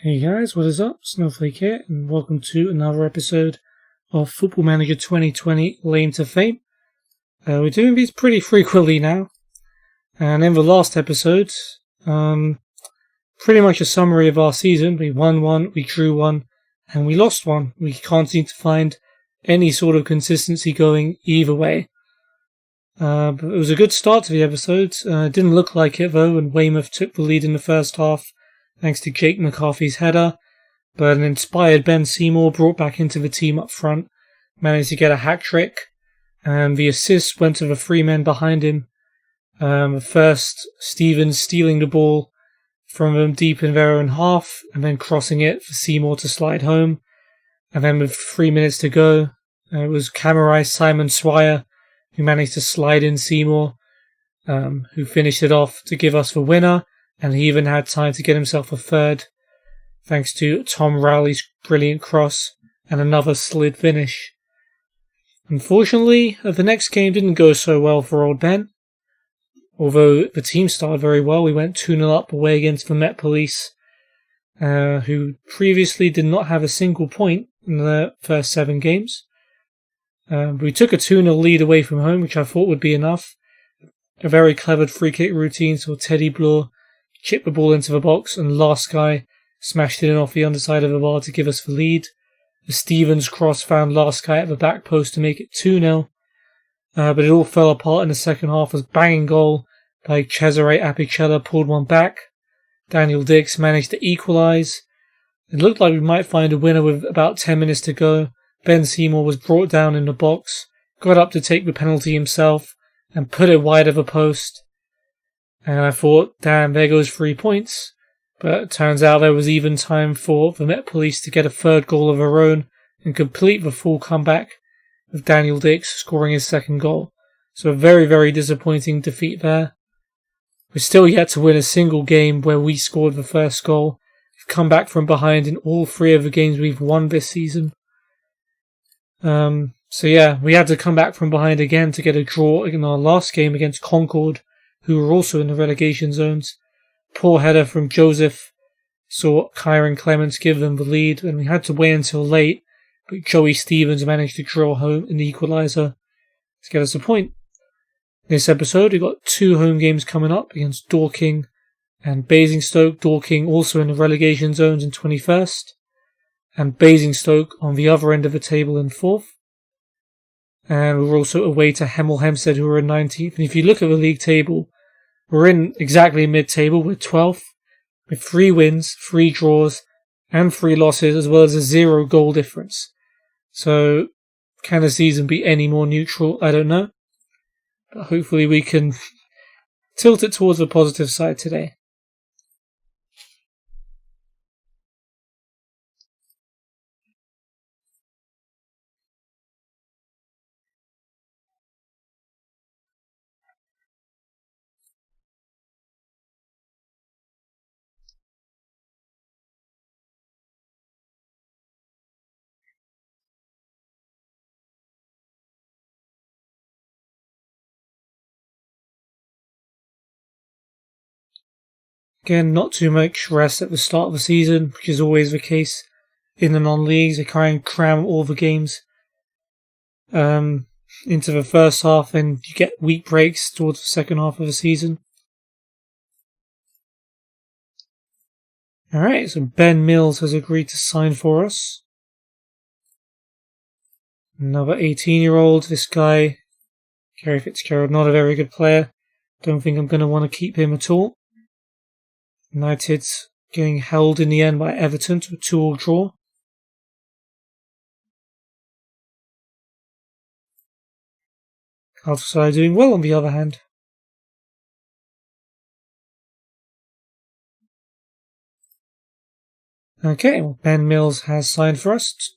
Hey guys, what is up? Snowflake here, and welcome to another episode of Football Manager 2020 Lane to Fame. We're doing these pretty frequently now, and in the last episode, pretty much a summary of our season. We won one, we drew one, and we lost one. We can't seem to find any sort of consistency going either way. But it was a good start to the episode. It didn't look like it though, and Weymouth took the lead in the first half, thanks to Jake McCarthy's header, but an inspired Ben Seymour brought back into the team up front, managed to get a hat-trick, and the assist went to the three men behind him. First, Stevens stealing the ball from them deep in their own half, and then crossing it for Seymour to slide home. And then with 3 minutes to go, it was Camerai Simon Swire who managed to slide in Seymour, who finished it off to give us the winner. And he even had time to get himself a third, thanks to Tom Rowley's brilliant cross and another slid finish. Unfortunately, the next game didn't go so well for old Ben. Although the team started very well, we went 2-0 up away against the Met Police, who previously did not have a single point in the first 7 games. We took a 2-0 lead away from home, which I thought would be enough. A very clever free kick routine saw Teddy Bloor chipped the ball into the box, and Last Guy smashed it in off the underside of the bar to give us the lead. The Stevens cross found Last Guy at the back post to make it 2-0. But it all fell apart in the second half as banging goal by Cesare Apicella pulled one back. Daniel Dix managed to equalise. It looked like we might find a winner with about 10 minutes to go. Ben Seymour was brought down in the box, got up to take the penalty himself, and put it wide of the post. And I thought, damn, there goes 3 points. But it turns out there was even time for the Met Police to get a third goal of their own and complete the full comeback, with Daniel Dix scoring his second goal. So a very, very disappointing defeat there. We're still yet to win a single game where we scored the first goal. We've come back from behind in all 3 of the games we've won this season. So yeah, we had to come back from behind again to get a draw in our last game against Concord, who were also in the relegation zones. Poor header from Joseph saw Kyron Clements give them the lead, and we had to wait until late, but Joey Stevens managed to drill home an equaliser to get us a point. In this episode, we've got 2 home games coming up against Dorking and Basingstoke. Dorking also in the relegation zones in 21st, and Basingstoke on the other end of the table in 4th. And we're also away to Hemel Hempstead, who are in 19th. And if you look at the league table, we're in exactly mid-table. We're 12th, with 3 wins, 3 draws, and 3 losses, as well as a 0 goal difference. So, can the season be any more neutral? I don't know. But hopefully we can tilt it towards the positive side today. Again, not too much rest at the start of the season, which is always the case in the non-leagues. They try and cram all the games into the first half, and you get week breaks towards the second half of the season. Alright, so Ben Mills has agreed to sign for us. Another 18-year-old. This guy, Gary Fitzgerald, not a very good player. Don't think I'm going to want to keep him at all. United getting held in the end by Everton to a 2-2 draw. Galatasaray doing well on the other hand. Okay, well, Ben Mills has signed for us.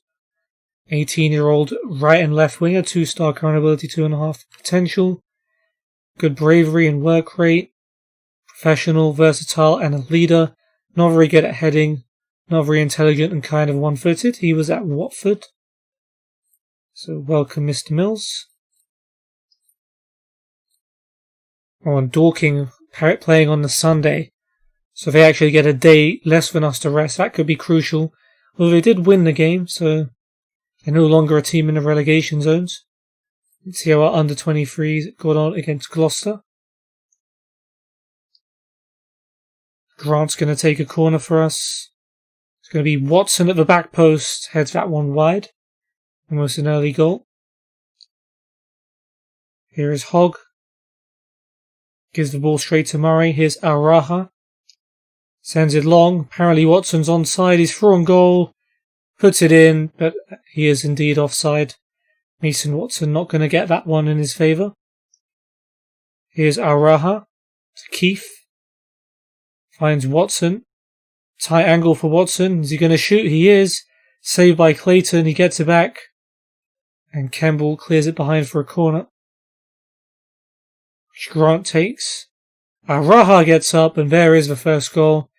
18-year-old right and left winger, 2-star current ability, 2.5 potential. Good bravery and work rate. Professional, versatile, and a leader. Not very good at heading. Not very intelligent and kind of one-footed. He was at Watford. So welcome, Mr. Mills. Oh, and Dorking playing on the Sunday. So they actually get a day less than us to rest. That could be crucial. Well, they did win the game, so they're no longer a team in the relegation zones. Let's see how our under-23s got on against Gloucester. Grant's going to take a corner for us. It's going to be Watson at the back post. Heads that one wide. Almost an early goal. Here is Hogg. Gives the ball straight to Murray. Here's Araha. Sends it long. Apparently Watson's onside. He's through on goal. Puts it in, but he is indeed offside. Mason Watson not going to get that one in his favour. Here's Araha to Keefe. Finds Watson. Tight angle for Watson. Is he going to shoot? He is. Saved by Clayton. He gets it back. And Campbell clears it behind for a corner. Which Grant takes. Araha gets up, and there is the first goal.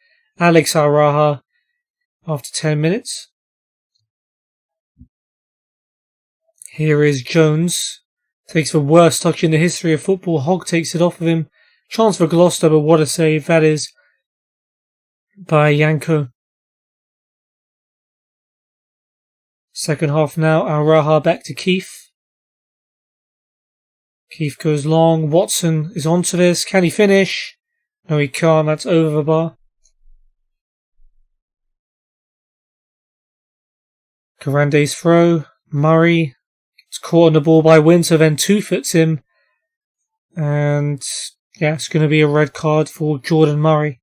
Alex Araha after 10 minutes. Here is Jones. Takes the worst touch in the history of football. Hogg takes it off of him. Chance for Gloucester, but what a save that is by Yanko. Second half now. Araha back to Keefe. Keefe goes long. Watson is onto this. Can he finish? No, he can't. That's over the bar. Karande's throw. Murray is caught on the ball by Winter, then 2-foots him. And yeah, it's going to be a red card for Jordan Murray.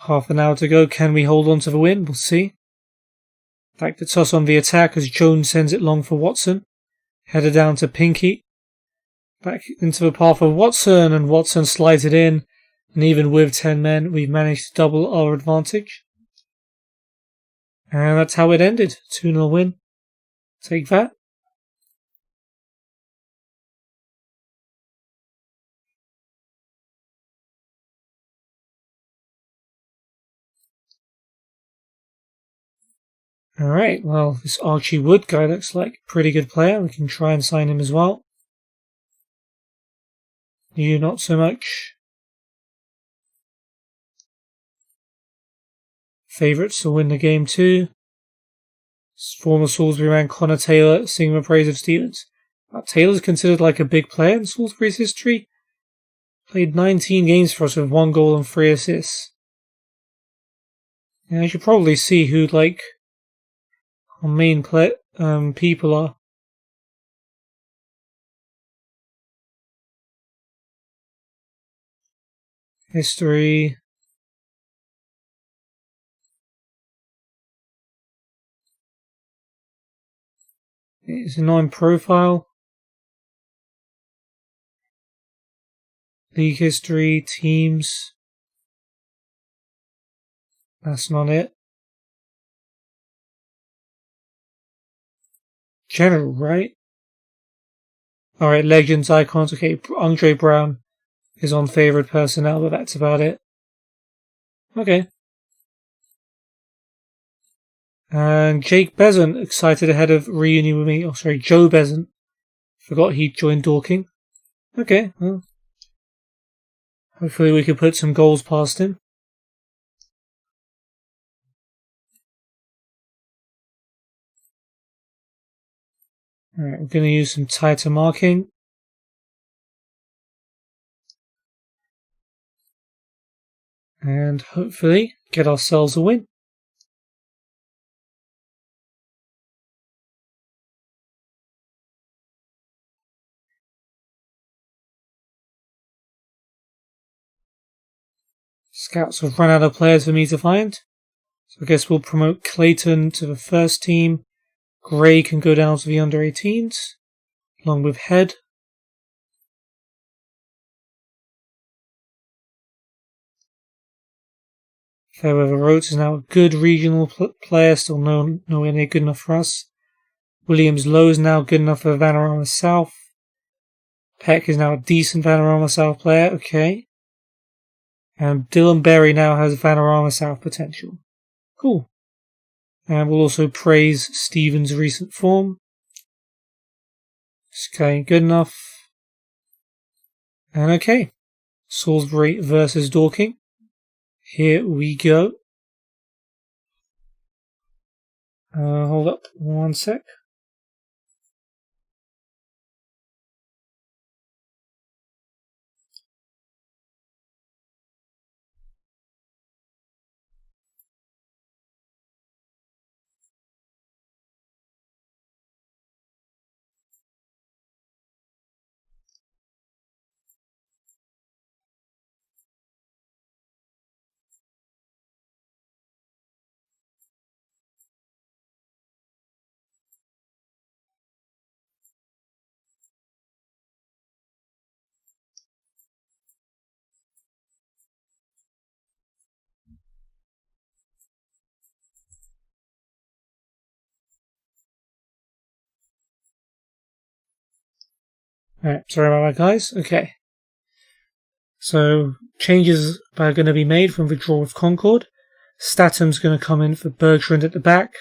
Half an hour to go. Can we hold on to the win? We'll see. Back to toss on the attack as Jones sends it long for Watson. Header down to Pinky. Back into the path of Watson, and Watson slides it in. And even with 10 men, we've managed to double our advantage. And that's how it ended. 2-0 win. Take that. Alright, well, this Archie Wood guy looks like a pretty good player. We can try and sign him as well. You not so much. Favourites to win the game too. Former Salisbury man Connor Taylor singing the praise of Stevens. Taylor's considered like a big player in Salisbury's history. Played 19 games for us with 1 goal and 3 assists. Yeah, I should probably see who like our main people are. History. It's a 9 profile. League history, teams. That's not it. General, right? Alright, legends, icons. Okay, Andre Brown is on favourite personnel, but that's about it. Okay. And Jake Bezant, excited ahead of reunion with me. Oh, sorry, Joe Bezant. Forgot he joined Dorking. Okay, well. Hopefully we can put some goals past him. Alright, we're going to use some tighter marking. And hopefully get ourselves a win. Scouts have run out of players for me to find. So I guess we'll promote Clayton to the first team. Gray can go down to the under-18s, along with Head. Fairweather Rhodes is now a good regional player, still nowhere near good enough for us. Williams Lowe is now good enough for Vanarama South. Peck is now a decent Vanarama South player, okay. And Dylan Berry now has Vanarama South potential. Cool. And we'll also praise Stephen's recent form. Okay, good enough. And okay. Salisbury versus Dorking. Here we go. Hold up 1 sec. Alright, sorry about that, guys. Okay. So, changes are going to be made from the draw of Concord. Statham's going to come in for Bergstrand at the back.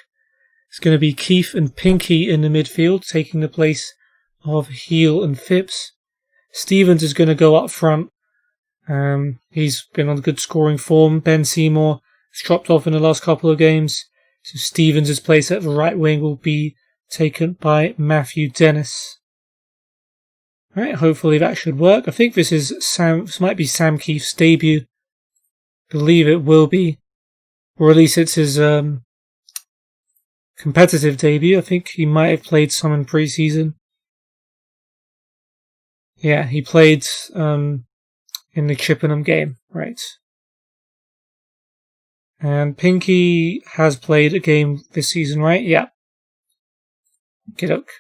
It's going to be Keefe and Pinky in the midfield, taking the place of Heel and Phipps. Stevens is going to go up front. He's been on good scoring form. Ben Seymour has dropped off in the last couple of games. So Stevens' place at the right wing will be taken by Matthew Dennis. Right, hopefully that should work. I think this might be Sam Keefe's debut. I believe it will be. Or at least it's his competitive debut. I think he might have played some in pre-season. Yeah, he played in the Chippenham game, right. And Pinky has played a game this season, right? Yeah. Okey-doke.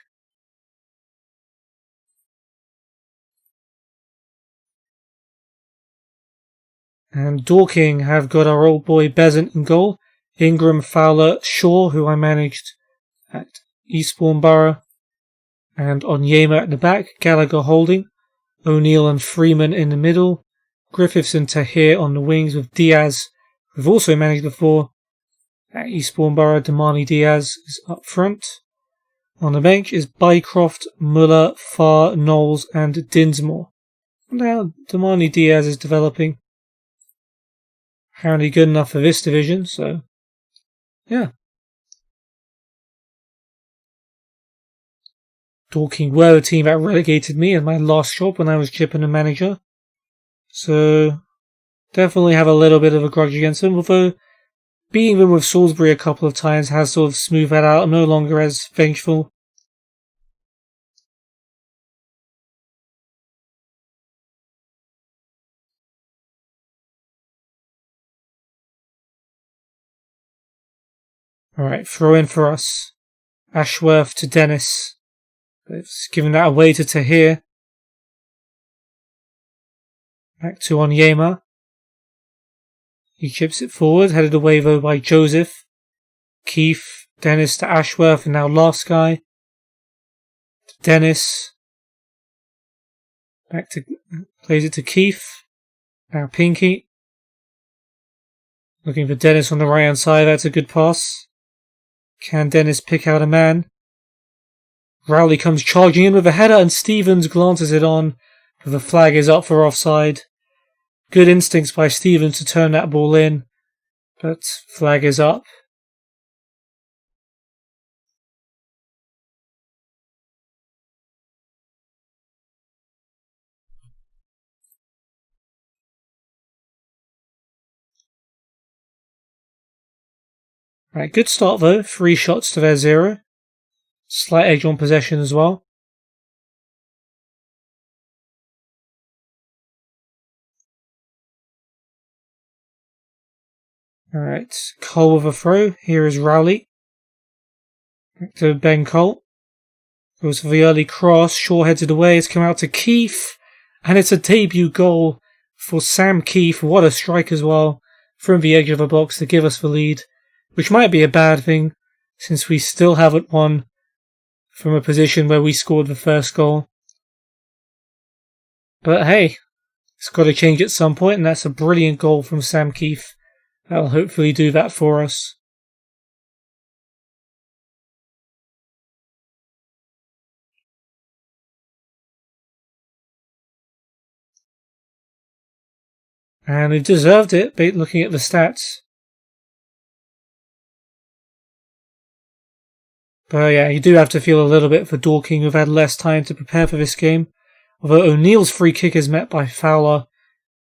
And Dorking have got our old boy Besant in goal. Ingram, Fowler, Shaw, who I managed at Eastbourne Borough. And Onyema at the back. Gallagher holding. O'Neill and Freeman in the middle. Griffiths and Tahir on the wings with Diaz, who've also managed before. At Eastbourne Borough, Damani Diaz is up front. On the bench is Bycroft, Muller, Farr, Knowles and Dinsmore. Now Damani Diaz is developing. Apparently good enough for this division, so yeah. Dorking were the team that relegated me in my last job when I was Chippenham manager. So definitely have a little bit of a grudge against them, although beating them with Salisbury a couple of times has sort of smoothed that out. I'm no longer as vengeful. Alright, throw in for us. Ashworth to Dennis. It's giving that away to Tahir. Back to Onyema. He chips it forward, headed away though by Joseph. Keefe, Dennis to Ashworth, and now last guy. Dennis. Plays it to Keefe. Now Pinky. Looking for Dennis on the right hand side, that's a good pass. Can Dennis pick out a man? Rowley comes charging in with a header and Stevens glances it on, but the flag is up for offside. Good instincts by Stevens to turn that ball in, but flag is up. Right, good start though. 3 shots to their 0. Slight edge on possession as well. Alright, Cole with a throw. Here is Rowley. Back to Ben Cole. Goes for the early cross. Shaw heads it away. It's come out to Keefe. And it's a debut goal for Sam Keefe. What a strike as well. From the edge of the box to give us the lead. Which might be a bad thing, since we still haven't won from a position where we scored the first goal. But hey, it's got to change at some point, and that's a brilliant goal from Sam Keefe. That'll hopefully do that for us. And they've deserved it, looking at the stats. But yeah, you do have to feel a little bit for Dorking, who've had less time to prepare for this game. Although O'Neill's free kick is met by Fowler,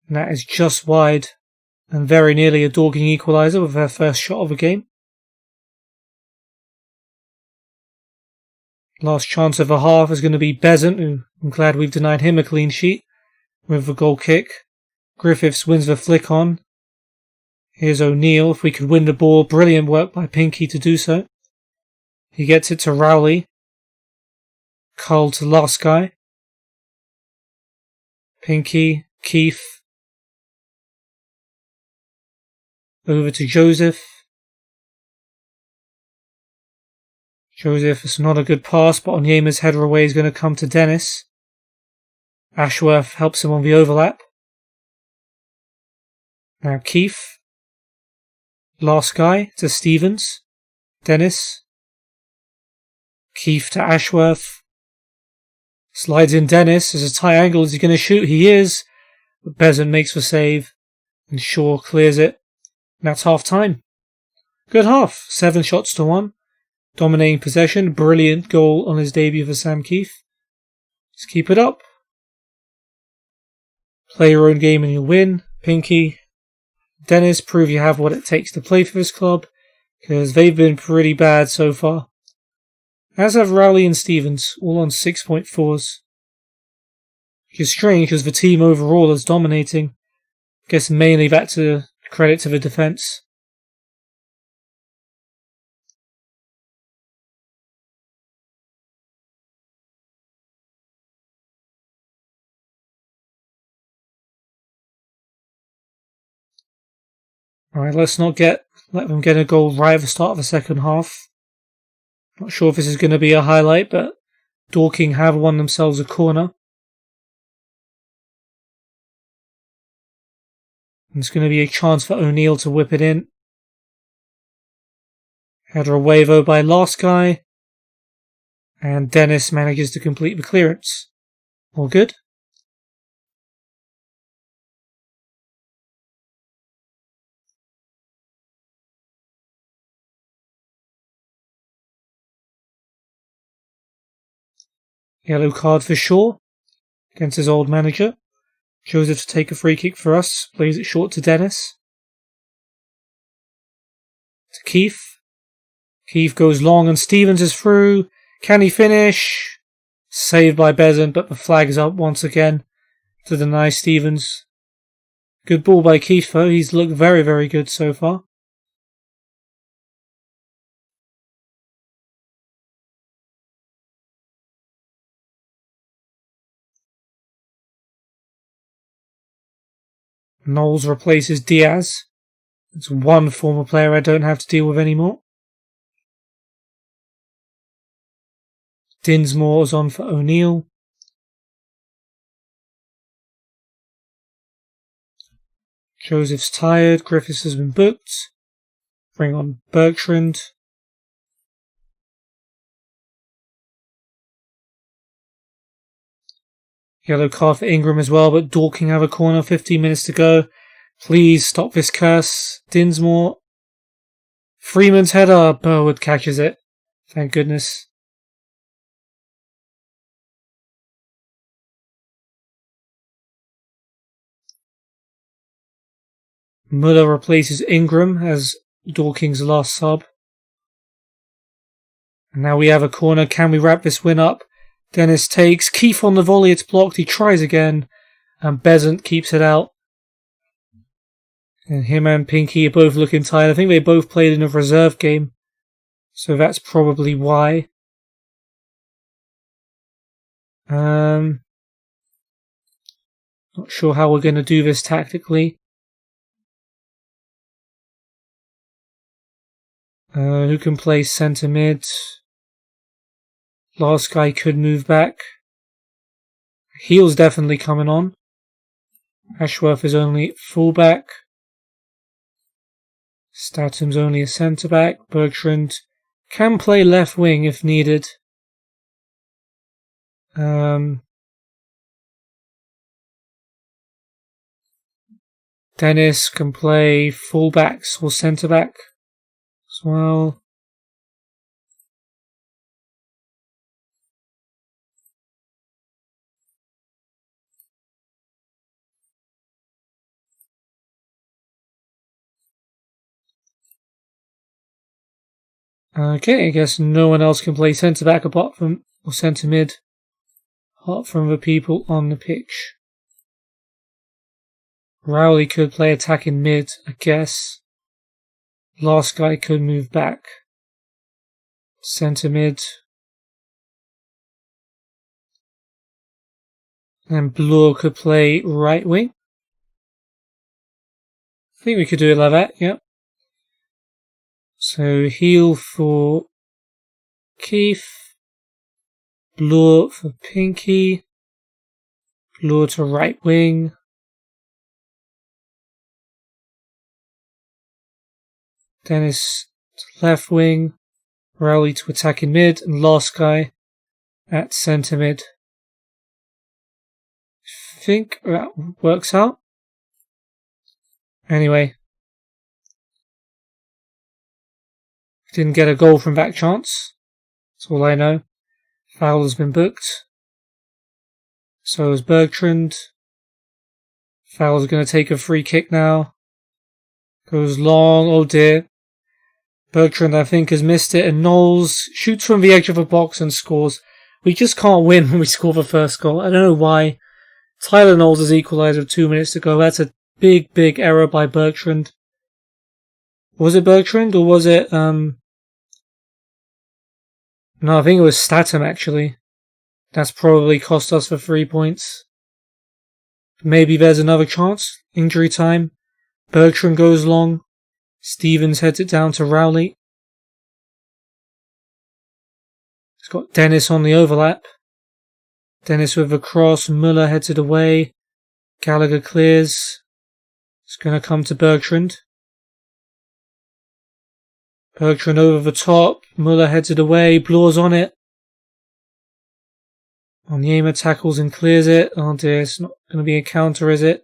and that is just wide, and very nearly a Dorking equaliser with their first shot of the game. Last chance of the half is going to be Besant, who I'm glad we've denied him a clean sheet with the goal kick. Griffiths wins the flick on. Here's O'Neill. If we could win the ball, brilliant work by Pinky to do so. He gets it to Rowley. Carl to last guy. Pinky, Keefe. Over to Joseph. Joseph, it's not a good pass, but Onyema's header away is going to come to Dennis. Ashworth helps him on the overlap. Now Keefe. Last guy to Stevens. Dennis. Keefe to Ashworth. Slides in Dennis. There's a tight angle. Is he going to shoot? He is. But Besant makes the save. And Shaw clears it. And that's half time. Good half. 7 shots to 1. Dominating possession. Brilliant goal on his debut for Sam Keefe. Just keep it up. Play your own game and you'll win. Pinky. Dennis, prove you have what it takes to play for this club. Because they've been pretty bad so far. As have Rowley and Stevens, all on 6.4s. Which is strange because the team overall is dominating. I guess mainly back to credit to the defence. Alright, let's not let them get a goal right at the start of the second half. Not sure if this is going to be a highlight, but Dorking have won themselves a corner. And it's going to be a chance for O'Neill to whip it in. Header away though by last guy. And Dennis manages to complete the clearance. All good. Yellow card for Shaw against his old manager. Joseph to take a free kick for us. Plays it short to Dennis. To Keefe. Keefe goes long and Stevens is through. Can he finish? Saved by Besant, but the flag is up once again to deny Stevens. Good ball by Keefe though. He's looked very, very good so far. Knowles replaces Diaz. It's one former player I don't have to deal with anymore. Dinsmore is on for O'Neill. Joseph's tired. Griffiths has been booked. Bring on Bertrand. Yellow card for Ingram as well, but Dorking have a corner. 15 minutes to go. Please stop this curse. Dinsmore. Freeman's header. Burwood catches it. Thank goodness. Muller replaces Ingram as Dorking's last sub. And now we have a corner. Can we wrap this win up? Dennis takes. Keefe on the volley. It's blocked. He tries again. And Besant keeps it out. And him and Pinky are both looking tired. I think they both played in a reserve game. So that's probably why. Not sure how we're going to do this tactically. Who can play centre mid? Last guy could move back. Heel's definitely coming on. Ashworth is only fullback. Statham's only a centre back. Bertrand can play left wing if needed. Dennis can play fullbacks or centre back as well. Okay, I guess no one else can play centre back or centre mid, apart from the people on the pitch. Rowley could play attacking mid, I guess. Last guy could move back. Centre mid. And Blur could play right wing. I think we could do it like that, yep. So heel for Keefe. Blur for Pinky. Blur to right wing. Dennis to left wing. Rowley to attacking mid. And last guy at centre mid. I think that works out. Anyway. Didn't get a goal from back chance. That's all I know. Foul has been booked. So is Bergtrand. Foul's going to take a free kick now. Goes long. Oh dear. Bergtrand, I think, has missed it. And Knowles shoots from the edge of the box and scores. We just can't win when we score the first goal. I don't know why. Tyler Knowles has equalised with 2 minutes to go. That's a big, big error by Bergtrand. Was it Bergtrand or was it... No, I think it was Statham, actually. That's probably cost us for 3 points. Maybe there's another chance. Injury time. Bergtrand goes long. Stevens heads it down to Rowley. He's got Dennis on the overlap. Dennis with a cross. Muller heads it away. Gallagher clears. It's going to come to Bergtrand. Bergtrand over the top. Muller heads it away. Blur's on it. Onyema tackles and clears it. Oh dear, it's not going to be a counter, is it?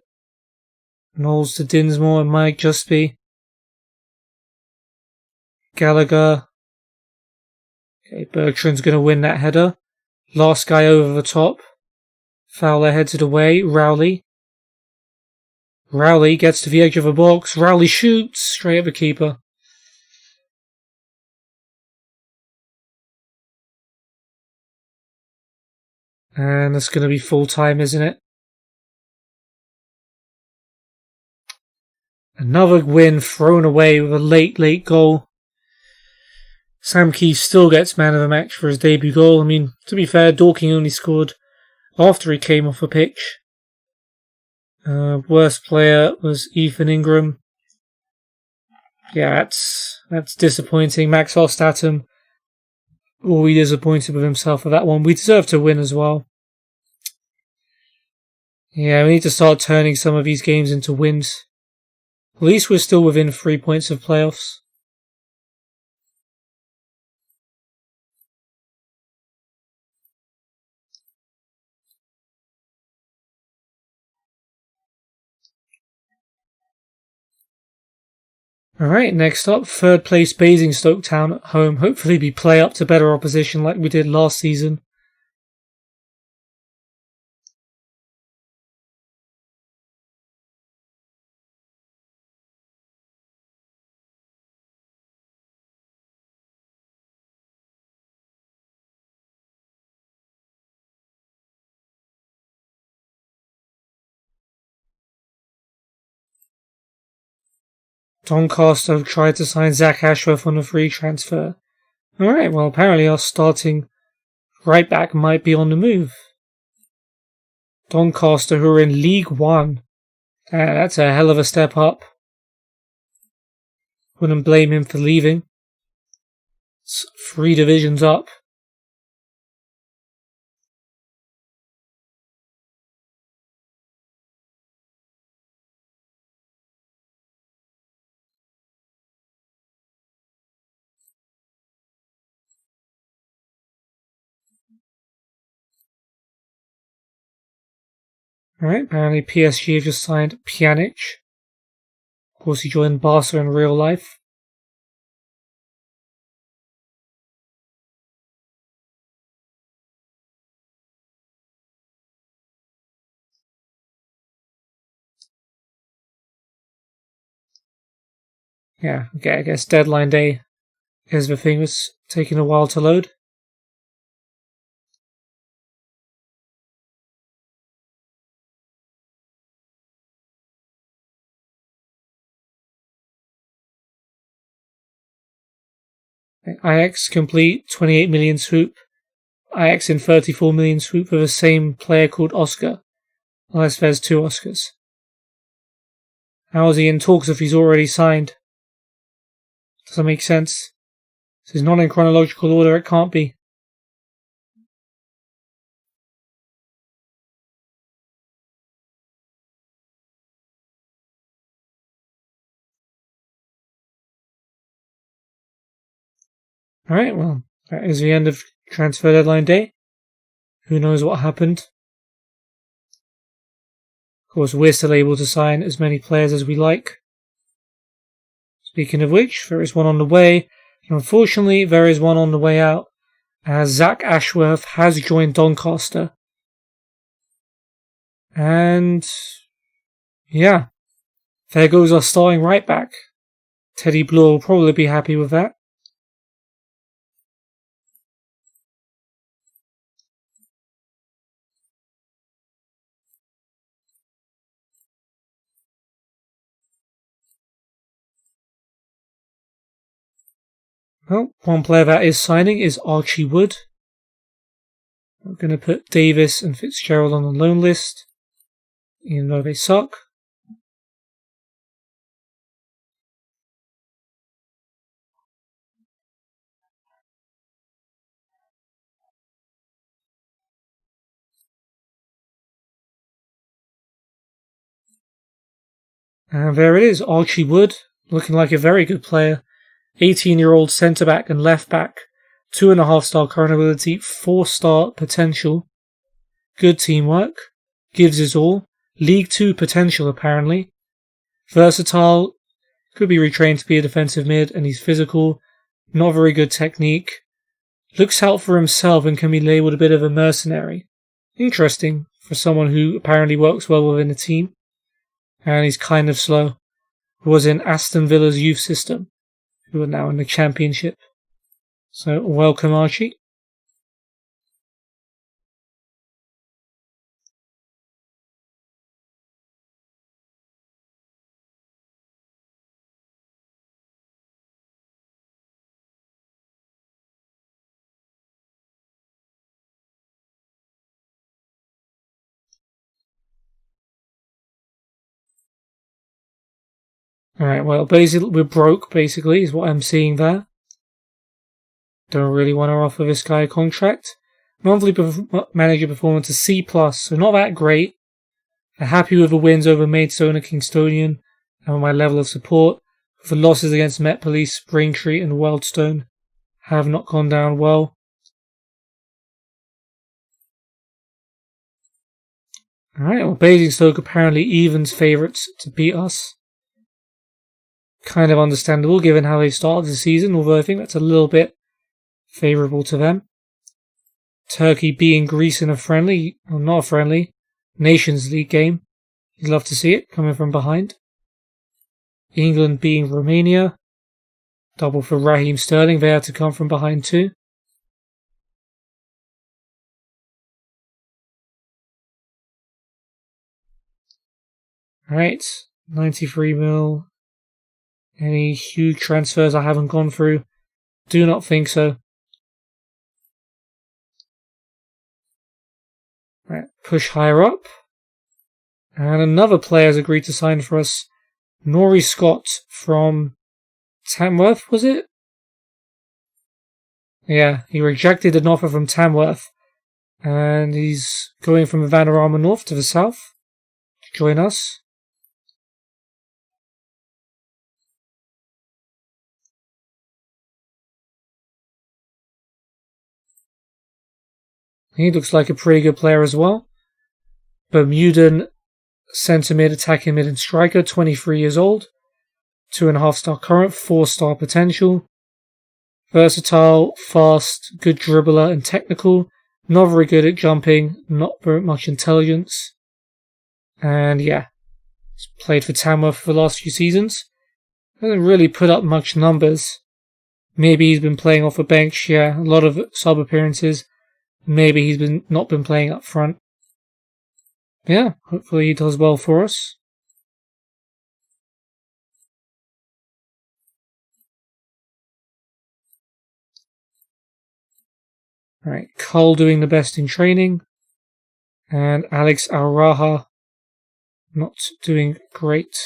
Knowles to Dinsmore and might just be. Gallagher. Okay, Bergtrand's going to win that header. Last guy over the top. Fowler heads it away. Rowley. Rowley gets to the edge of the box. Rowley shoots straight at the keeper. And it's going to be full time, isn't it? Another win thrown away with a late goal. Sam Keefe still gets man of the match for his debut goal. I mean, to be fair, Dorking only scored after he came off the pitch. Worst player was Ethan Ingram. Yeah, that's disappointing. Maxwell Statham will be disappointed with himself for that one. We deserve to win as well. Yeah, we need to start turning some of these games into wins. At least we're still within 3 points of playoffs. Alright, next up, third place Basingstoke Town at home. Hopefully we play up to better opposition like we did last season. Doncaster have tried to sign Zach Ashworth on a free transfer. Alright, well apparently our starting right back might be on the move. Doncaster, who are in League One. That's a hell of a step up. Wouldn't blame him for leaving. It's 3 divisions up. Alright, apparently PSG have just signed Pjanic. course, he joined Barca in real life. Yeah, okay, I guess deadline day is the thing that's taking a while to load. Ajax complete 28 million swoop. Ajax in 34 million swoop for the same player called Oscar. Unless there's two Oscars. How is he in talks if he's already signed? Does that make sense? This is not in chronological order, it can't be. Alright, well, that is the end of transfer deadline day. Who knows what happened? Of course, we're still able to sign as many players as we like. Speaking of which, there is one on the way. Unfortunately, there is one on the way out, as Zach Ashworth has joined Doncaster. And yeah, there goes our starting right back. Teddy Blue will probably be happy with that. Well, one player that is signing is Archie Wood. I'm going to put Davis and Fitzgerald on the loan list, even though they suck. And there it is, Archie Wood, looking like a very good player. 18-year-old centre-back and left-back. 2.5-star current ability, 4-star potential. Good teamwork. Gives his all. League 2 potential, apparently. Versatile. Could be retrained to be a defensive mid, and he's physical. Not very good technique. Looks out for himself and can be labelled a bit of a mercenary. Interesting for someone who apparently works well within a team. And he's kind of slow. Was in Aston Villa's youth system, who are now in the Championship. So, welcome, Archie. Alright, well, basically, we're broke, basically, is what I'm seeing there. Don't really want to offer this guy a contract. Monthly manager performance is C+, so not that great. I'm happy with the wins over Maidstone and Kingstonian, and my level of support. The losses against Met Police, Braintree and Wealdstone have not gone down well. Alright, well, Basingstoke apparently evens favourites to beat us. Kind of understandable given how they started the season, although I think that's a little bit favourable to them. Turkey beating Greece in a friendly, or not a friendly, Nations League game. You'd love to see it coming from behind. England beating Romania. Double for Raheem Sterling. They had to come from behind too. Alright, 93 mil. Any huge transfers I haven't gone through? Do not think so. Right, push higher up. And another player has agreed to sign for us. Nori Scott from Tamworth, was it? Yeah, he rejected an offer from Tamworth. And he's going from Vanarama North to the south to join us. He looks like a pretty good player as well. Bermudan centre mid, attacking mid and striker, 23 years old. 2.5 star current, 4-star potential. Versatile, fast, good dribbler and technical. Not very good at jumping, not very much intelligence. And yeah, he's played for Tamworth for the last few seasons. Hasn't really put up much numbers. Maybe he's been playing off a bench, yeah, a lot of sub appearances. Maybe he's not been playing up front. Yeah, hopefully he does well for us. Alright, Cole doing the best in training. And Alex Araha not doing great.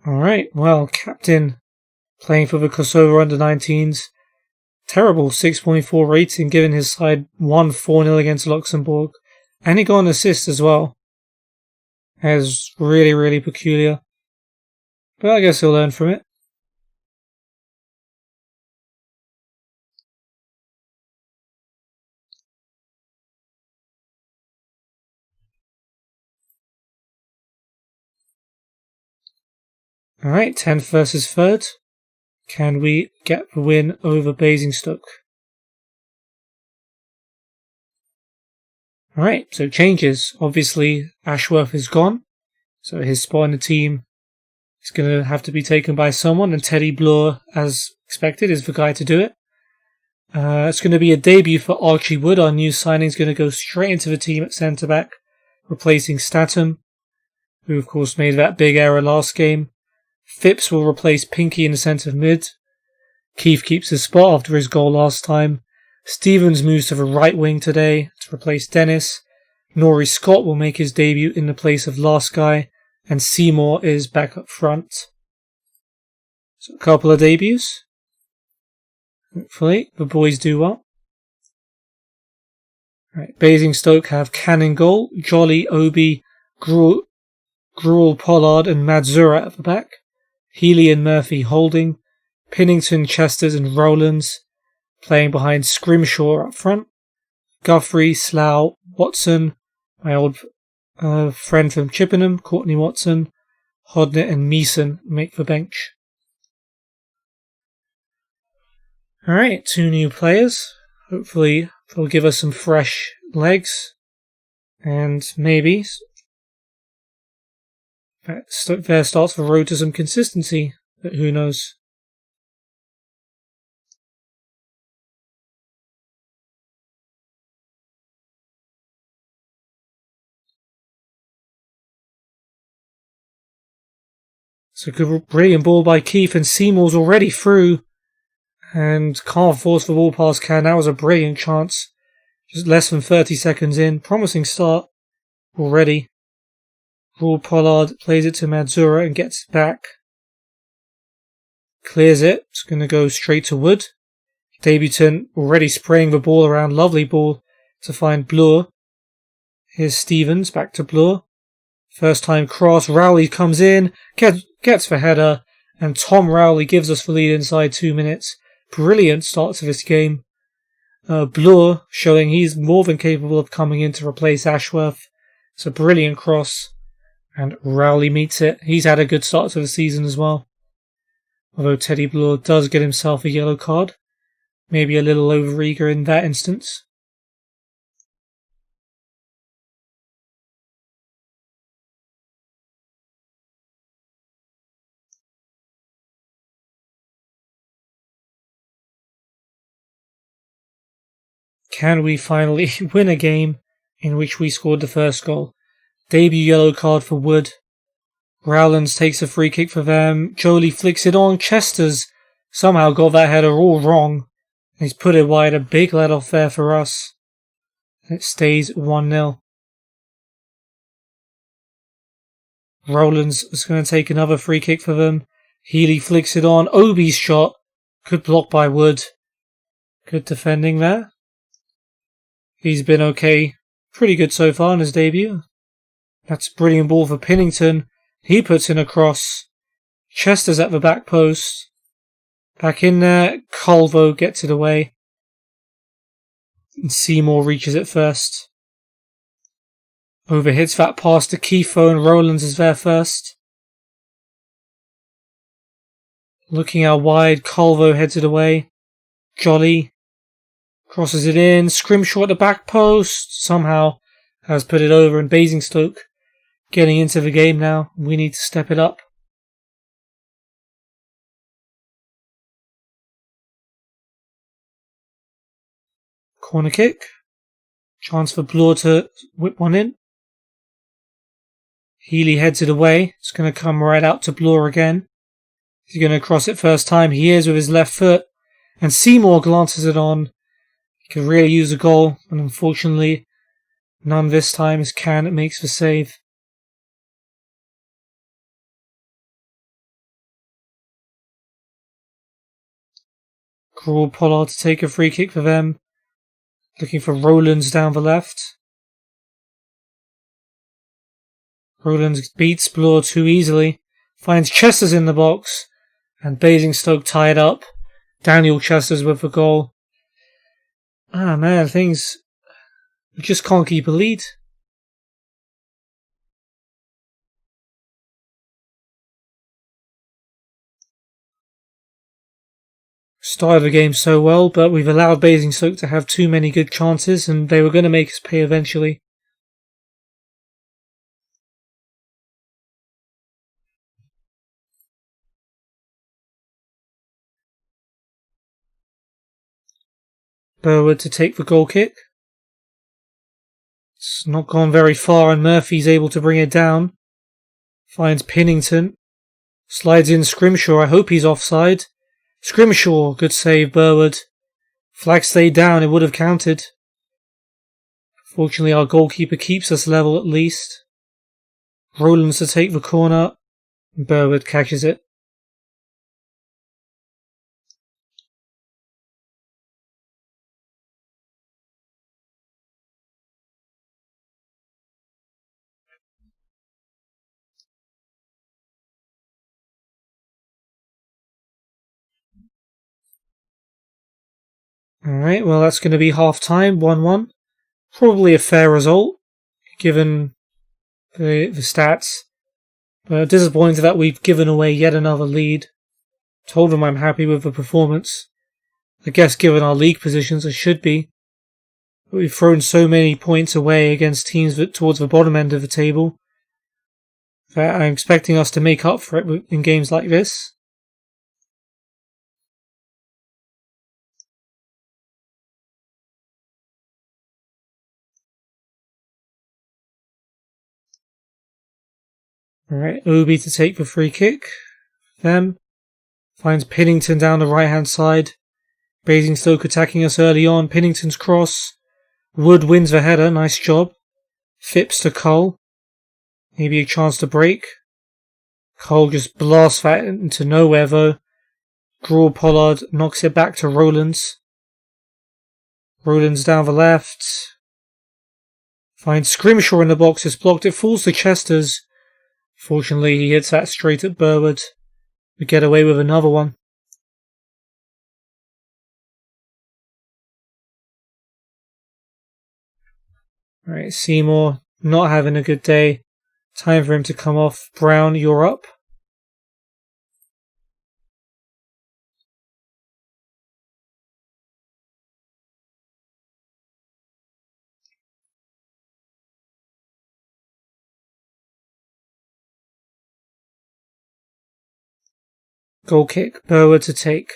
Alright, well, captain playing for the Kosovo under-19s. Terrible 6.4 rating given his side won 4-0 against Luxembourg. And he got an assist as well. That is really, really peculiar. But I guess he'll learn from it. Alright, 10th versus 3rd. Can we get the win over Basingstoke? Alright, so changes. Obviously, Ashworth is gone. So his spot in the team is going to have to be taken by someone. And Teddy Bloor, as expected, is the guy to do it. It's going to be a debut for Archie Wood. Our new signing is going to go straight into the team at centre-back, replacing Statham, who of course made that big error last game. Phipps will replace Pinky in the centre mid. Keefe keeps his spot after his goal last time. Stevens moves to the right wing today to replace Dennis. Nori Scott will make his debut in the place of last guy. And Seymour is back up front. So a couple of debuts. Hopefully the boys do well. Right, Basingstoke have Cannon goal, Jolly, Obi, Gruel, Pollard and Madzura at the back. Healy and Murphy holding. Pinnington, Chesters and Rowlands playing behind Scrimshaw up front. Guthrie, Slough, Watson, my old friend from Chippenham, Courtney Watson, Hodnett and Meeson make the bench. Alright, 2 new players. Hopefully they'll give us some fresh legs. And maybe there starts the road to some consistency, but who knows. So good, brilliant ball by Keefe, and Seymour's already through and can't force the ball past Can. That was a brilliant chance. Just less than 30 seconds in. Promising start already. Raul Pollard plays it to Madzura and gets it back. Clears it. It's going to go straight to Wood. Debutant already spraying the ball around. Lovely ball to find Bloor. Here's Stevens. Back to Bloor. First time cross. Rowley comes in. Gets the header. And Tom Rowley gives us the lead inside 2 minutes. Brilliant start to this game. Bloor showing he's more than capable of coming in to replace Ashworth. It's a brilliant cross. And Rowley meets it. He's had a good start to the season as well. Although Teddy Bloor does get himself a yellow card. Maybe a little overeager in that instance. Can we finally win a game in which we scored the first goal? Debut yellow card for Wood. Rowlands takes a free kick for them. Jolie flicks it on. Chesters somehow got that header all wrong. He's put it wide. A big let off there for us. It stays 1-0. Rowlands is going to take another free kick for them. Healy flicks it on. Obi's shot. Good block by Wood. Good defending there. He's been okay. Pretty good so far in his debut. That's a brilliant ball for Pennington. He puts in a cross. Chester's at the back post. Back in there. Colvo gets it away. And Seymour reaches it first. Overhits that pass to Keefe and Rowlands is there first. Looking out wide, Colvo heads it away. Jolly crosses it in. Scrimshaw at the back post. Somehow has put it over, and Basingstoke getting into the game now. We need to step it up. Corner kick. Chance for Bloor to whip one in. Healy heads it away. It's going to come right out to Bloor again. He's going to cross it first time. He is with his left foot. And Seymour glances it on. He could really use a goal. And unfortunately, none this time as Can makes the save. Cruel Pollard to take a free kick for them. Looking for Rowlands down the left. Rowlands beats Bloor too easily. Finds Chester's in the box. And Basingstoke tied up. Daniel Chester's with the goal. Ah man, things... We just can't keep a lead. Started the game so well, but we've allowed Basingstoke to have too many good chances, and they were going to make us pay eventually. Burwood to take the goal kick. It's not gone very far, and Murphy's able to bring it down. Finds Pennington. Slides in Scrimshaw. I hope he's offside. Scrimshaw, good save, Burwood. Flag stayed down, it would have counted. Fortunately, our goalkeeper keeps us level at least. Rowlands to take the corner. Burwood catches it. Alright, well that's going to be half time, 1-1. Probably a fair result, given the stats. But disappointed that we've given away yet another lead. Told them I'm happy with the performance. I guess given our league positions I should be. But we've thrown so many points away against teams towards the bottom end of the table that I'm expecting us to make up for it in games like this. Alright, Obi to take the free kick. Them. Finds Pennington down the right hand side. Basingstoke attacking us early on. Pennington's cross. Wood wins the header, nice job. Phipps to Cole. Maybe a chance to break. Cole just blasts that into nowhere though. Cruel Pollard knocks it back to Rowlands. Rowlands down the left. Finds Scrimshaw in the box, it's blocked, it falls to Chester's. Fortunately, he hits that straight at Burwood. We get away with another one. Alright, Seymour not having a good day. Time for him to come off. Brown, you're up. Goal kick, Burwood to take.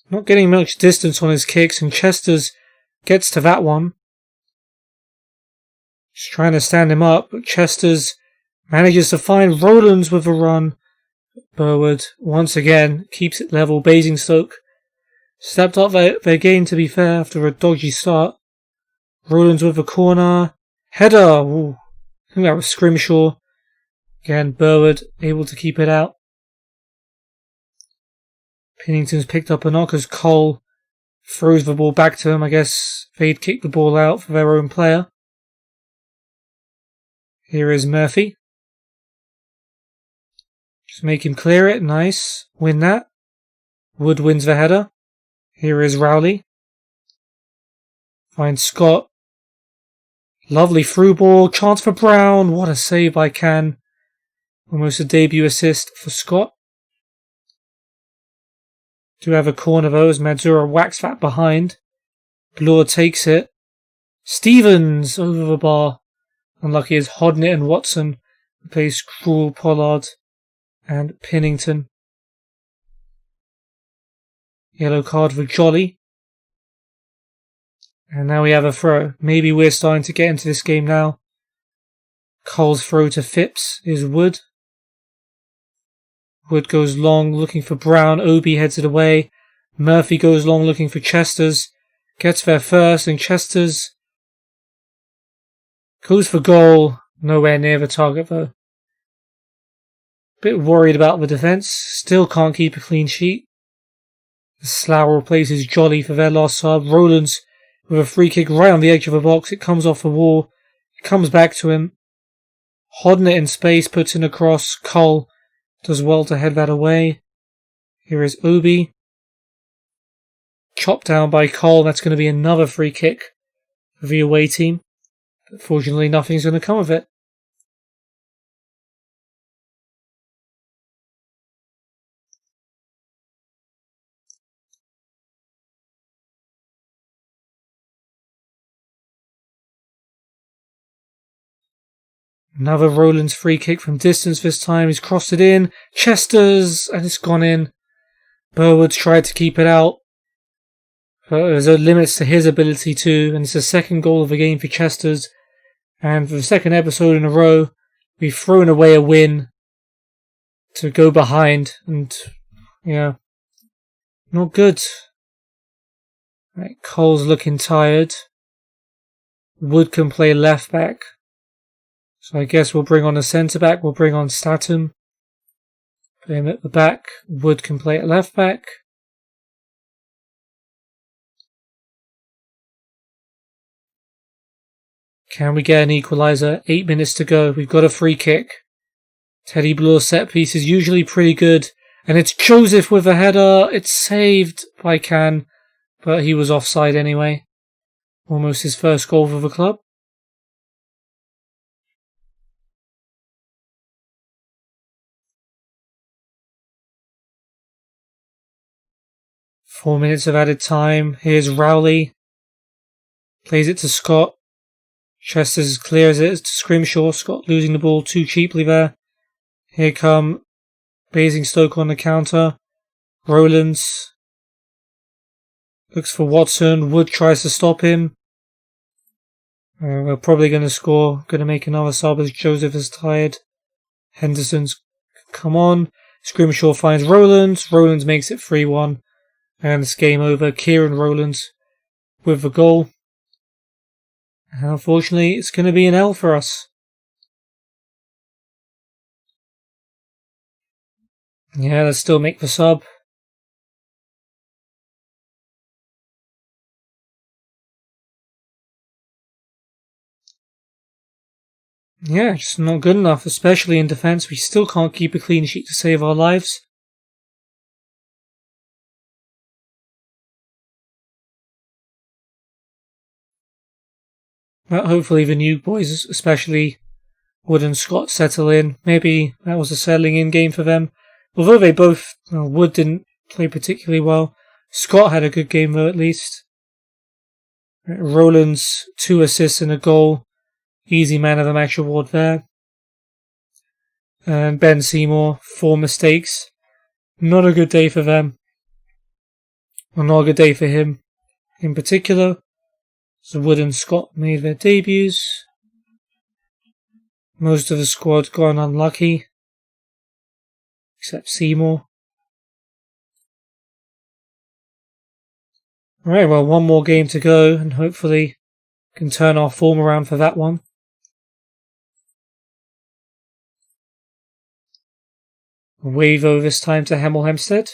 Not getting much distance on his kicks, and Chester's gets to that one. Just trying to stand him up, but Chester's manages to find Rowlands with a run. Burwood, once again, keeps it level. Basingstoke stepped up their game, to be fair, after a dodgy start. Rowlands with a corner. Header! Ooh. I think that was Scrimshaw. Again, Burwood able to keep it out. Pennington's picked up a knock as Cole throws the ball back to him. I guess they'd kick the ball out for their own player. Here is Murphy. Just make him clear it. Nice. Win that. Wood wins the header. Here is Rowley. Finds Scott. Lovely through ball. Chance for Brown. What a save by Can. Almost a debut assist for Scott. Do have a corner though as Madzura whacks that behind. Bloor takes it. Stevens over the bar. Unlucky as Hodnett and Watson replace Cruel, Pollard and Pinnington. Yellow card for Jolly. And now we have a throw. Maybe we're starting to get into this game now. Cole's throw to Phipps is Wood. Wood goes long looking for Brown. Obi heads it away. Murphy goes long looking for Chesters. Gets there first and Chesters goes for goal. Nowhere near the target though. Bit worried about the defence. Still can't keep a clean sheet. Slough replaces Jolly for their last sub. Rowlands with a free kick right on the edge of the box. It comes off the wall. It comes back to him. Hodnett in space puts in a cross. Cole does well to head that away. Here is Obi. Chopped down by Cole. That's going to be another free kick for the away team. But fortunately, nothing's going to come of it. Another Rowlands free kick from distance this time. He's crossed it in. Chesters, and it's gone in. Burwood's tried to keep it out. But there's limits to his ability too. And it's the second goal of the game for Chesters. And for the second episode in a row, we've thrown away a win to go behind. And, yeah, not good. Right, Cole's looking tired. Wood can play left back. So I guess we'll bring on a centre-back. We'll bring on Statham. Put him at the back. Wood can play at left-back. Can we get an equaliser? 8 minutes to go. We've got a free kick. Teddy Bloor's set piece is usually pretty good. And it's Joseph with a header. It's saved by Can. But he was offside anyway. Almost his first goal for the club. Four minutes of added time. Here's Rowley. Plays it to Scott. Chesters clears it to Scrimshaw. Scott losing the ball too cheaply there. Here come Basingstoke on the counter. Rowlands looks for Watson. Wood tries to stop him. We're probably going to score. Going to make another sub as Joseph is tired. Henderson's come on. Scrimshaw finds Rowlands. Rowlands makes it 3-1. And it's game over. Kieran Rowlands with the goal. And unfortunately, it's going to be an L for us. Yeah, let's still make the sub. Yeah, just not good enough, especially in defence. We still can't keep a clean sheet to save our lives. But hopefully the new boys, especially Wood and Scott, settle in. Maybe that was a settling in game for them. Although they both, Wood didn't play particularly well. Scott had a good game though at least. Rowlands, 2 assists and a goal. Easy man of the match award there. And Ben Seymour, 4 mistakes. Not a good day for them. Or not a good day for him in particular. So Wood and Scott made their debuts. Most of the squad gone unlucky. Except Seymour. Right, well, one more game to go and hopefully can turn our form around for that one. Away though this time to Hemel Hempstead.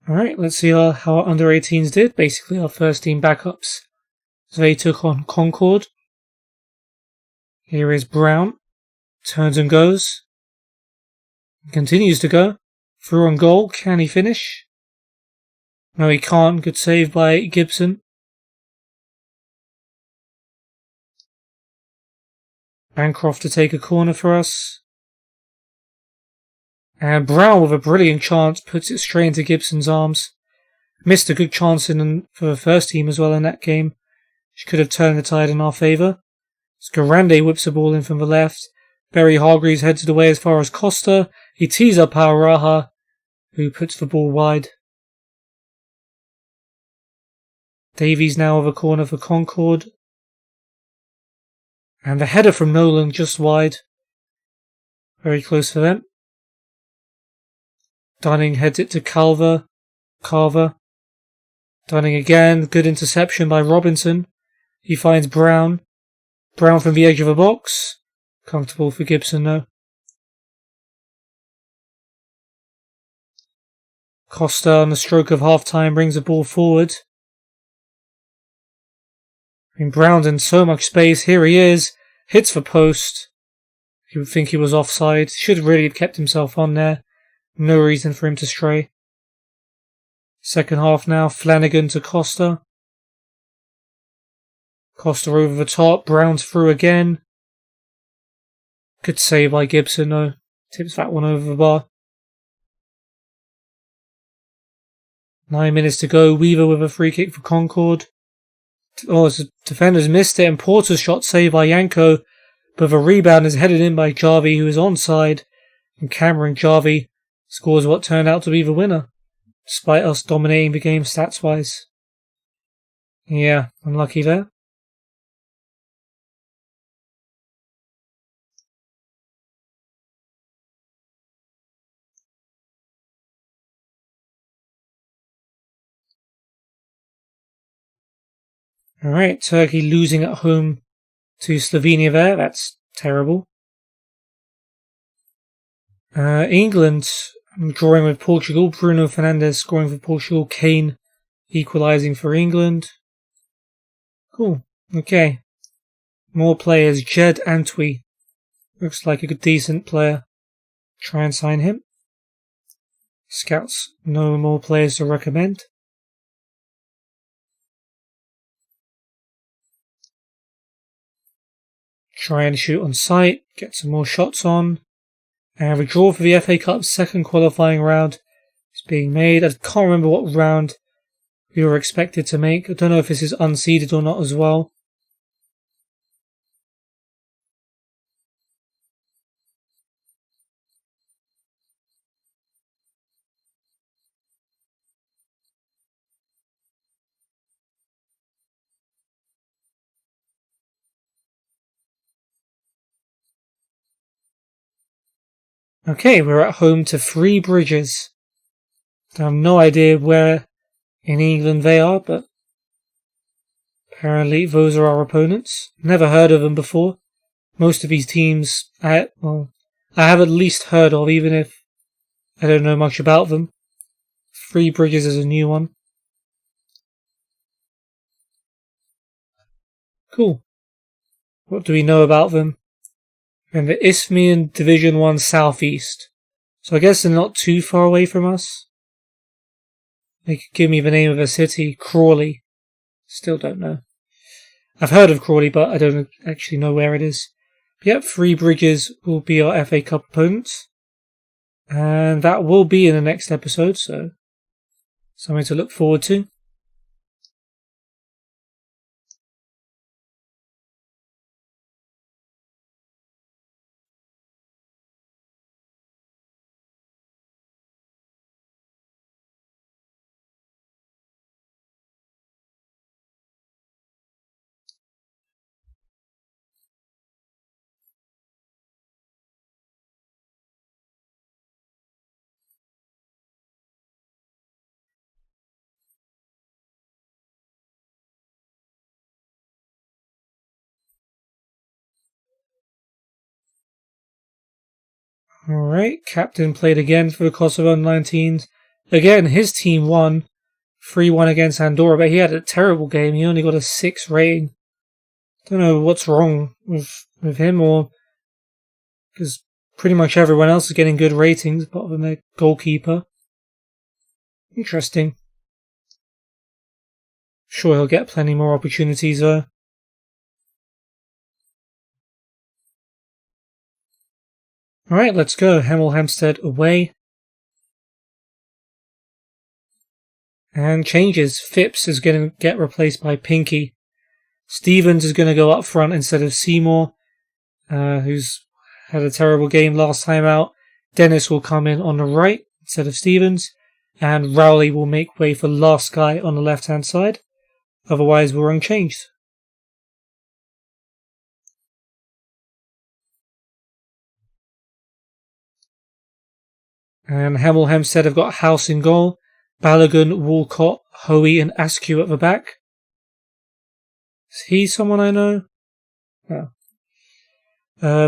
Alright, let's see how our under-18s did. Basically, our first team backups. So they took on Concord. Here is Brown. Turns and goes. Continues to go. Through on goal. Can he finish? No, he can't. Good save by Gibson. Bancroft to take a corner for us. And Brown with a brilliant chance puts it straight into Gibson's arms. Missed a good chance for the first team as well in that game. She could have turned the tide in our favour. Scarande whips the ball in from the left. Barry Hargreaves heads it away as far as Costa. He tees up Raha, who puts the ball wide. Davies now with a corner for Concord. And the header from Nolan just wide. Very close for them. Dunning heads it to Carver. Dunning again. Good interception by Robinson. He finds Brown. Brown from the edge of the box. Comfortable for Gibson though. Costa on the stroke of half-time brings the ball forward. Brown's in so much space. Here he is. Hits the post. You would think he was offside. Should really have kept himself on there. No reason for him to stray. Second half now. Flanagan to Costa. Costa over the top. Brown's through again. Good save by Gibson though. Tips that one over the bar. 9 minutes to go. Weaver with a free kick for Concord. Oh, the defenders missed it and Porter's shot saved by Yanko. But the rebound is headed in by Jarvie, who is onside. And Cameron Jarvie scores what turned out to be the winner. Despite us dominating the game stats-wise. Yeah, unlucky there. Alright, Turkey losing at home to Slovenia there. That's terrible. England drawing with Portugal. Bruno Fernandes scoring for Portugal. Kane equalising for England. Cool. Okay. More players. Jed Antwi. Looks like a good, decent player. Try and sign him. Scouts. No more players to recommend. Try and shoot on sight. Get some more shots on. And the draw for the FA Cup second qualifying round is being made. I can't remember what round we were expected to make. I don't know if this is unseeded or not as well. Okay, we're at home to Three Bridges. I have no idea where in England they are, but apparently those are our opponents. Never heard of them before. Most of these teams, I have at least heard of, even if I don't know much about them. Three Bridges is a new one. Cool. What do we know about them? And the Isthmian Division 1 Southeast. So I guess they're not too far away from us. They could give me the name of a city. Crawley. Still don't know. I've heard of Crawley, but I don't actually know where it is. But yep, Three Bridges will be our FA Cup opponents. And that will be in the next episode, so something to look forward to. Alright, captain played again for the Kosovo 19s. again, his team won 3-1 against Andorra, but he had a terrible game. He only got a 6 rating. Don't know what's wrong with him, or because pretty much everyone else is getting good ratings, apart from their goalkeeper. Interesting. Sure, he'll get plenty more opportunities though. Alright, let's go. Hemel Hempstead away. And changes. Phipps is going to get replaced by Pinky. Stevens is going to go up front instead of Seymour, who's had a terrible game last time out. Dennis will come in on the right instead of Stevens. And Rowley will make way for last guy on the left-hand side. Otherwise, we're unchanged. And Hemel Hempstead have got House in goal. Balogun, Walcott, Hoey and Askew at the back. Is he someone I know? No.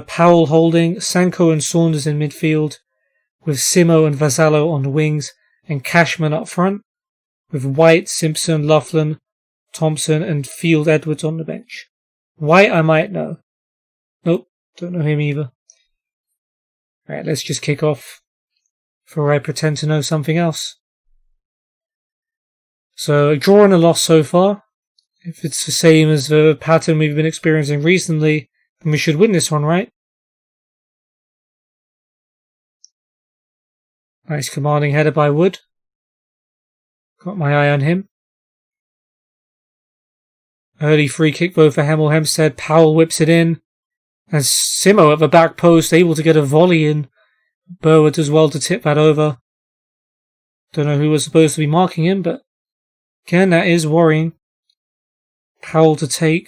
Powell holding, Sanko and Saunders in midfield, with Simo and Vasallo on the wings, and Cashman up front, with White, Simpson, Loughlin, Thompson and Field Edwards on the bench. White I might know. Nope, don't know him either. Alright, let's just kick off before I pretend to know something else. So, a draw and a loss so far. If it's the same as the pattern we've been experiencing recently, then we should win this one, right? Nice commanding header by Wood. Got my eye on him. Early free kick though for Hemel Hempstead. Powell whips it in. And Simo at the back post, able to get a volley in. Burwood as well to tip that over. Don't know who was supposed to be marking him, but again, that is worrying. Powell to take.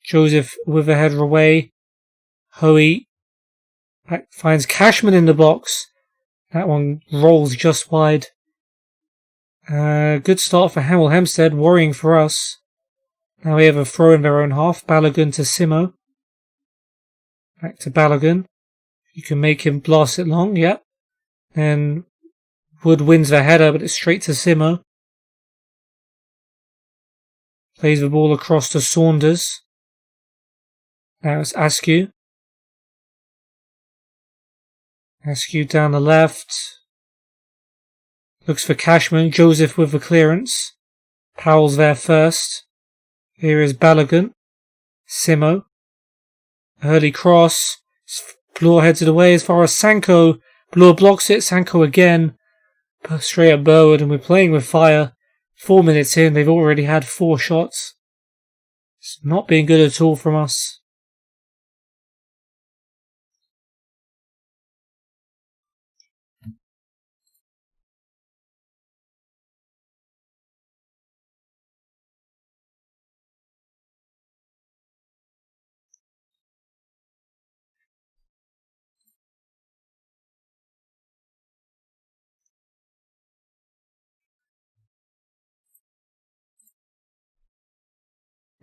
Joseph with a header away. Hoey finds Cashman in the box. That one rolls just wide. Good start for Hemel Hempstead, worrying for us. Now we have a throw in their own half. Balogun to Simo. Back to Balogun. You can make him blast it long, yep. Then Wood wins the header, but it's straight to Simo. Plays the ball across to Saunders. Now it's Askew. Askew down the left. Looks for Cashman. Joseph with the clearance. Powell's there first. Here is Balogun. Simo. Early cross. Bloor heads it away as far as Sanko. Bloor blocks it. Sanko again. Straight at Burwood, and we're playing with fire. 4 minutes in, they've already had 4 shots. It's not being good at all from us.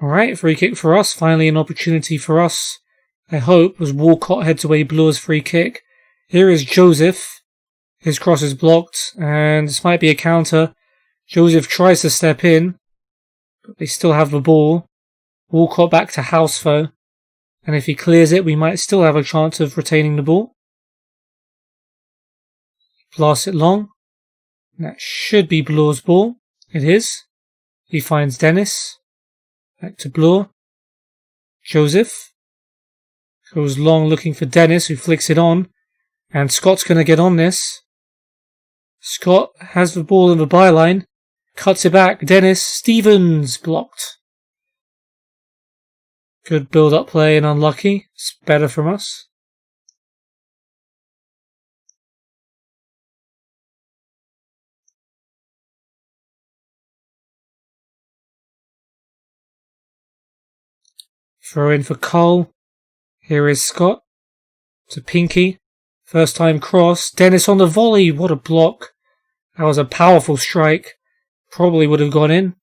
Alright, free kick for us. Finally an opportunity for us. I hope as Walcott heads away Bloor's free kick. Here is Joseph. His cross is blocked, and this might be a counter. Joseph tries to step in, but they still have the ball. Walcott back to House though, and if he clears it, we might still have a chance of retaining the ball. Blast it long. That should be Bloor's ball. It is. He finds Dennis. Back to Bloor. Joseph goes long looking for Dennis, who flicks it on. And Scott's going to get on this. Scott has the ball in the byline. Cuts it back. Dennis. Stevens blocked. Good build-up play and unlucky. It's better from us. Throw in for Cole. Here is Scott. To Pinky. First time cross. Dennis on the volley. What a block. That was a powerful strike. Probably would have gone in.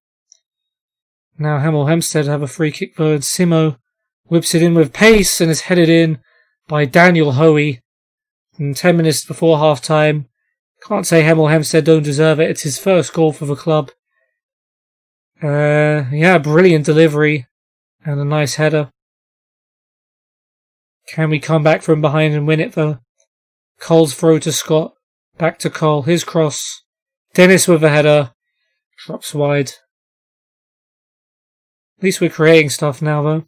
Now Hemel Hempstead have a free kick bird. Simo whips it in with pace and is headed in by Daniel Hoey. And 10 minutes before half time, Can't say Hemel Hempstead don't deserve it. It's his first goal for the club. Brilliant delivery and a nice header. Can we come back from behind and win it though? Cole's throw to Scott. Back to Cole. His cross. Dennis with a header. Drops wide. At least we're creating stuff now though.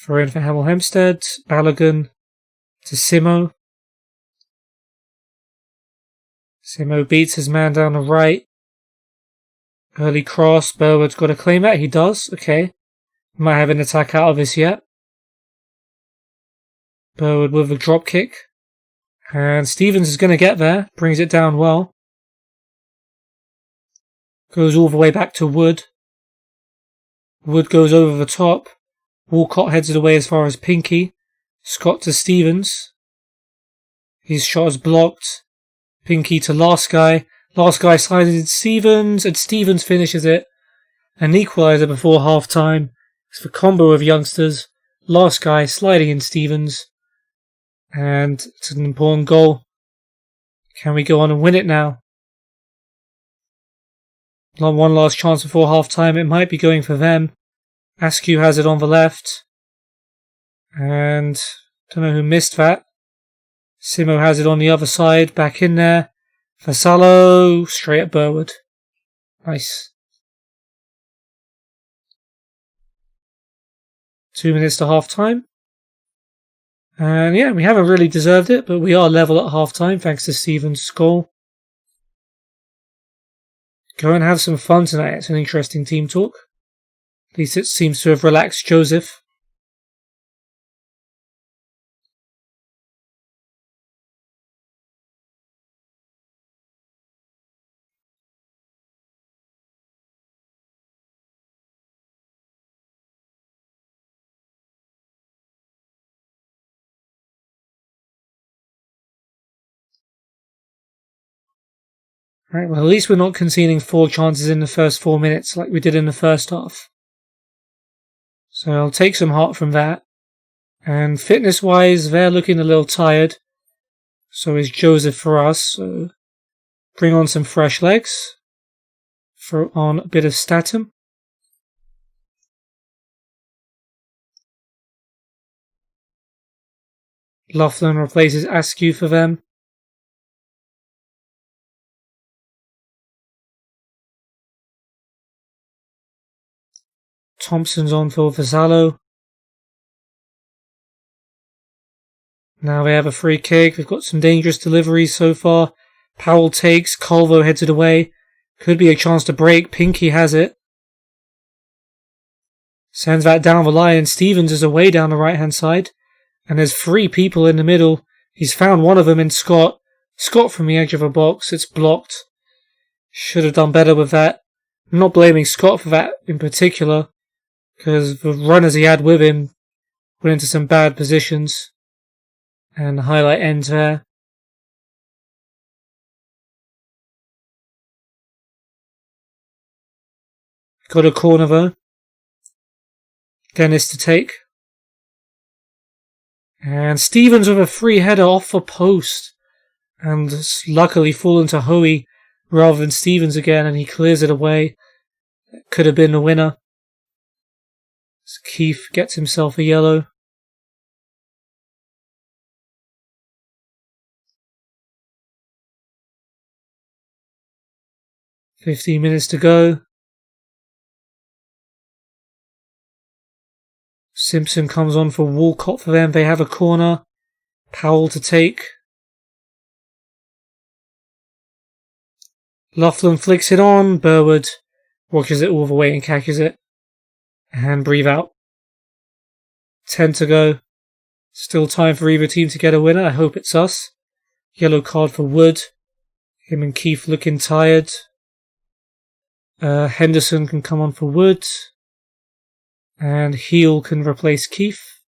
Throw in for Hemel Hempstead. Balogun to Simo. Simo beats his man down the right. Early cross. Burwood's got to claim that. He does. Okay. Might have an attack out of this yet. Burwood with a drop kick. And Stevens is going to get there. Brings it down well. Goes all the way back to Wood. Wood goes over the top. Walcott heads it away as far as Pinky. Scott to Stevens. His shot is blocked. Pinky to last guy. Last guy slides in Stevens, and Stevens finishes it. An equaliser before half time. It's the combo of youngsters. Last guy sliding in Stevens. And it's an important goal. Can we go on and win it now? One last chance before half time. It might be going for them. Askew has it on the left. And don't know who missed that. Simo has it on the other side. Back in there. Vassallo straight at Burwood. Nice. 2 minutes to half time. And yeah, we haven't really deserved it, but we are level at half time thanks to Stevens' goal. Go and have some fun tonight. It's an interesting team talk. At least it seems to have relaxed Joseph. Right, well, at least we're not conceding 4 chances in the first 4 minutes like we did in the first half. So I'll take some heart from that. And fitness-wise, they're looking a little tired. So is Joseph for us. So bring on some fresh legs. Throw on a bit of Statum. Laughlin replaces Askew for them. Thompson's on for Vassallo. Now they have a free kick. They've got some dangerous deliveries so far. Powell takes. Colvo heads it away. Could be a chance to break. Pinky has it. Sends that down the line. Stevens is away down the right-hand side. And there's 3 people in the middle. He's found one of them in Scott. Scott from the edge of the box. It's blocked. Should have done better with that. I'm not blaming Scott for that in particular, because the runners he had with him went into some bad positions. And the highlight ends there. Got a corner though. Dennis to take. And Stevens with a free header off the post. And luckily fallen to Hoey rather than Stevens again, and he clears it away. Could have been the winner. Keefe gets himself a yellow. "15 minutes to go. Simpson comes on for Walcott for them. They have a corner. Powell to take. Laughlin flicks it on. Burwood watches it all the way and catches it. And breathe out. 10 to go. Still time for either team to get a winner. I hope it's us. Yellow card for Wood. Him and Keefe looking tired. Henderson can come on for Wood. And Heel can replace Keefe.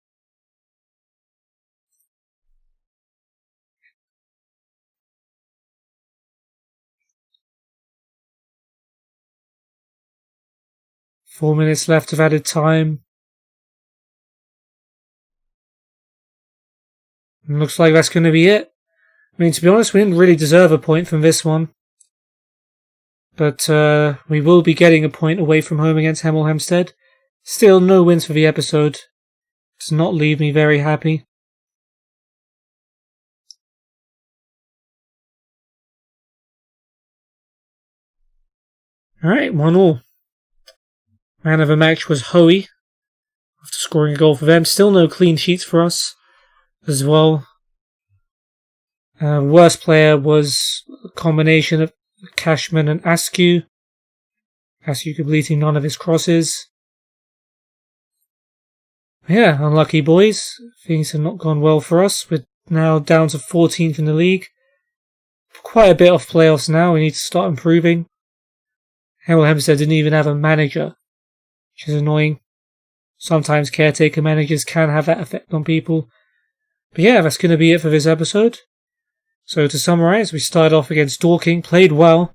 Four minutes left of added time. And looks like that's going to be it. I mean, to be honest, we didn't really deserve a point from this one. But we will be getting a point away from home against Hemel Hempstead. Still no wins for the episode. Does not leave me very happy. Alright, 1-1. Man of the match was Hoey, after scoring a goal for them. Still no clean sheets for us as well. Worst player was a combination of Cashman and Askew. Askew completing none of his crosses. Yeah, unlucky boys. Things have not gone well for us. We're now down to 14th in the league. Quite a bit off playoffs now. We need to start improving. Hemel Hempstead didn't even have a manager, which is annoying. Sometimes caretaker managers can have that effect on people. But yeah, that's going to be it for this episode. So to summarise, we started off against Dorking, played well,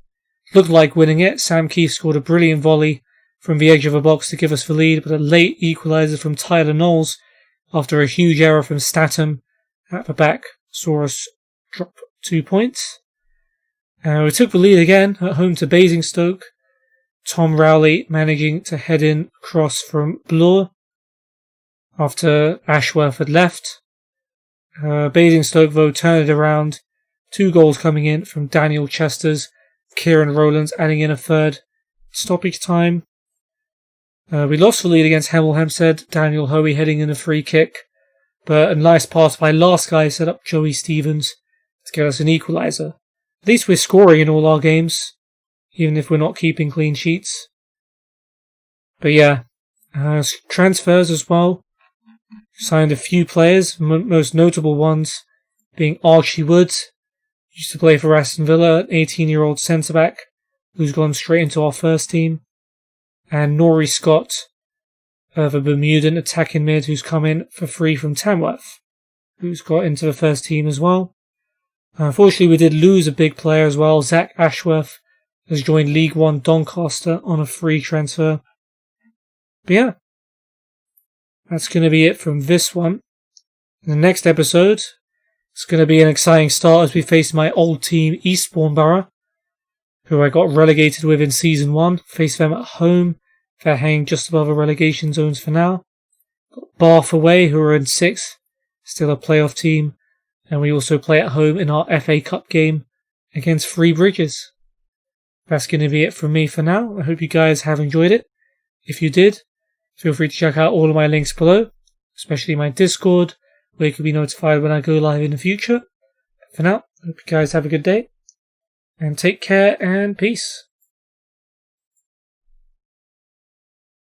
looked like winning it. Sam Keefe scored a brilliant volley from the edge of the box to give us the lead, but a late equaliser from Tyler Knowles after a huge error from Statham at the back saw us drop 2 points. We took the lead again at home to Basingstoke. Tom Rowley managing to head in across from Bloor after Ashworth had left. Basingstoke, though, turned it around. 2 goals coming in from Daniel Chesters, Kieran Rowlands adding in a third stoppage time. We lost the lead against Hemel Hempstead, Daniel Hoey heading in a free kick, but a nice pass by last guy set up Joey Stevens to get us an equaliser. At least we're scoring in all our games, even if we're not keeping clean sheets. But yeah, transfers as well. Signed a few players, most notable ones being Archie Woods, used to play for Aston Villa, an 18-year-old centre-back who's gone straight into our first team. And Nori Scott, the Bermudan attacking mid who's come in for free from Tamworth, who's got into the first team as well. Unfortunately, we did lose a big player as well. Zach Ashworth has joined League One Doncaster on a free transfer. But yeah, that's going to be it from this one. In the next episode, it's going to be an exciting start as we face my old team, Eastbourne Borough, who I got relegated with in Season 1. Face them at home. They're hanging just above the relegation zones for now. Got Bath away, who are in 6th, still a playoff team. And we also play at home in our FA Cup game against Three Bridges. That's going to be it from me for now. I hope you guys have enjoyed it. If you did, feel free to check out all of my links below, especially my Discord, where you can be notified when I go live in the future. For now, I hope you guys have a good day, and take care and peace.